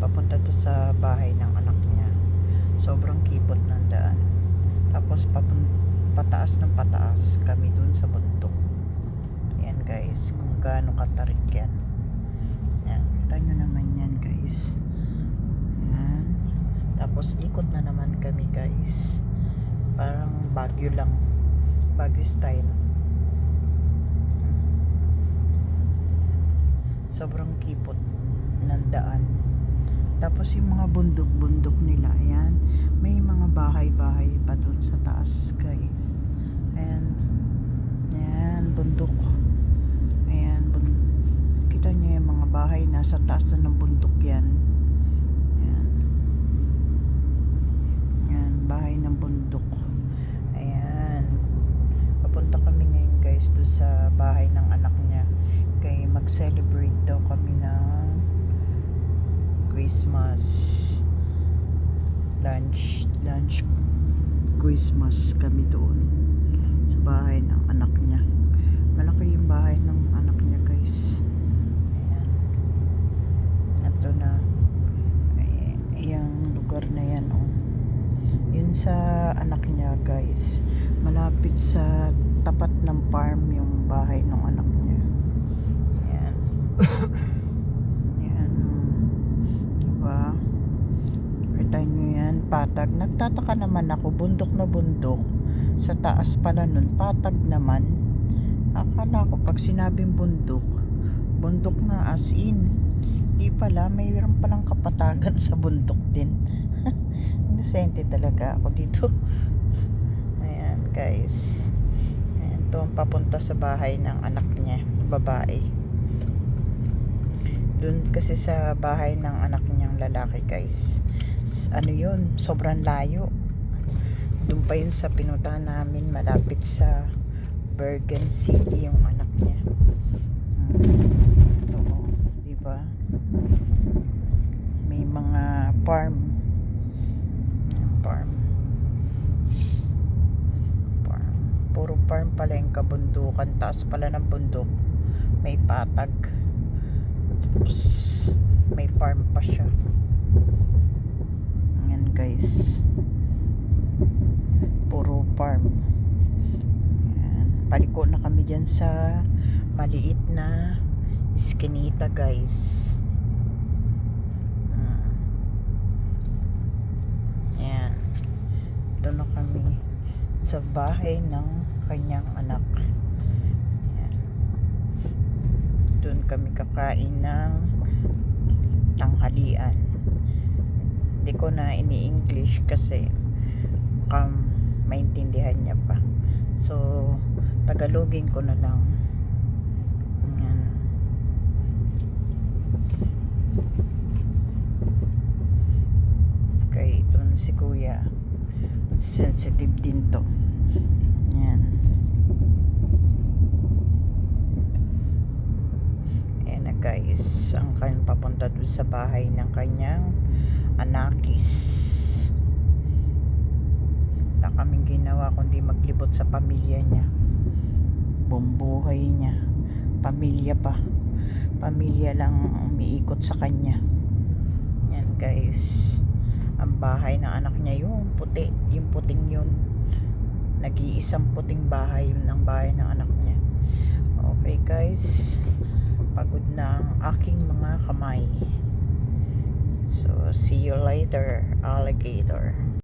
papunta to sa bahay ng anak niya. Sobrang kipot ng daan. Tapos pataas ng pataas kami dun sa bundok. Ayan guys, kung gaano katarik yan. Ayan, kita nyo naman yan guys. Ayan. Tapos ikot na naman kami guys. Parang Baguio lang. Baguio style. Sobrang kipot ng daan. Tapos yung mga bundok-bundok nila, ayan, may mga bahay-bahay pa dun sa taas guys. Ayan, ayan, bundok. Ayan, kita nyo yung mga bahay nasa taas na ng bundok yan. Ayan, ayan, bahay ng bundok. Ayan, papunta kami ngayon guys dun sa bahay ng anak niya. Kaya mag-celebrate daw kami ng Christmas lunch Christmas kami doon sa bahay ng anak niya. Malaki yung bahay ng anak niya guys. Ayan, ito na yung lugar na yan oh. Yun sa anak niya guys, malapit sa tapat ng farm yung bahay ng anak niya. Ayan. Ayan. Diba? Kita nyo yan, patag. Nagtataka naman ako, bundok na bundok. Sa taas pala nun, patag naman. Akala ko pag sinabing bundok, bundok na as in. Di pala, mayroon palang kapatagan sa bundok din. Inosente talaga ako dito. Ayan guys. Ayan, ito ang papunta sa bahay ng anak niya, babae. Doon kasi sa bahay ng anak niyang lalaki guys, ano yun, sobrang layo. Doon pa yun sa pinuntahan namin, malapit sa Bergen City yung anak niya. Ito oh, diba? May mga farm. Farm. Puro farm pala yung kabundukan. Taas pala ng bundok, may patag. Tapos may farm pa siya. Ayan guys, puro farm. Ayan. Paliko na kami dyan sa maliit na iskinita guys. Ayan, ito na kami sa bahay ng kanyang anak. Doon kami kakain ng tanghalian. Hindi ko na ini-English kasi maintindihan niya pa. So, Tagalogin ko na lang. Ayan. Okay, ito na si kuya. Sensitive din to. Ayan. Guys, ang kanyang papunta doon sa bahay ng kanyang anakis. Wala kaming ginawa kundi maglibot sa pamilya niya, bumbuhay niya, pamilya pa, pamilya lang umiikot sa kanya. Yan guys, ang bahay ng anak niya, yung puti, yung puting yun, nag-iisang puting bahay yun ang bahay ng anak niya. Okay guys, pagod na ang aking mga kamay. So, see you later, alligator.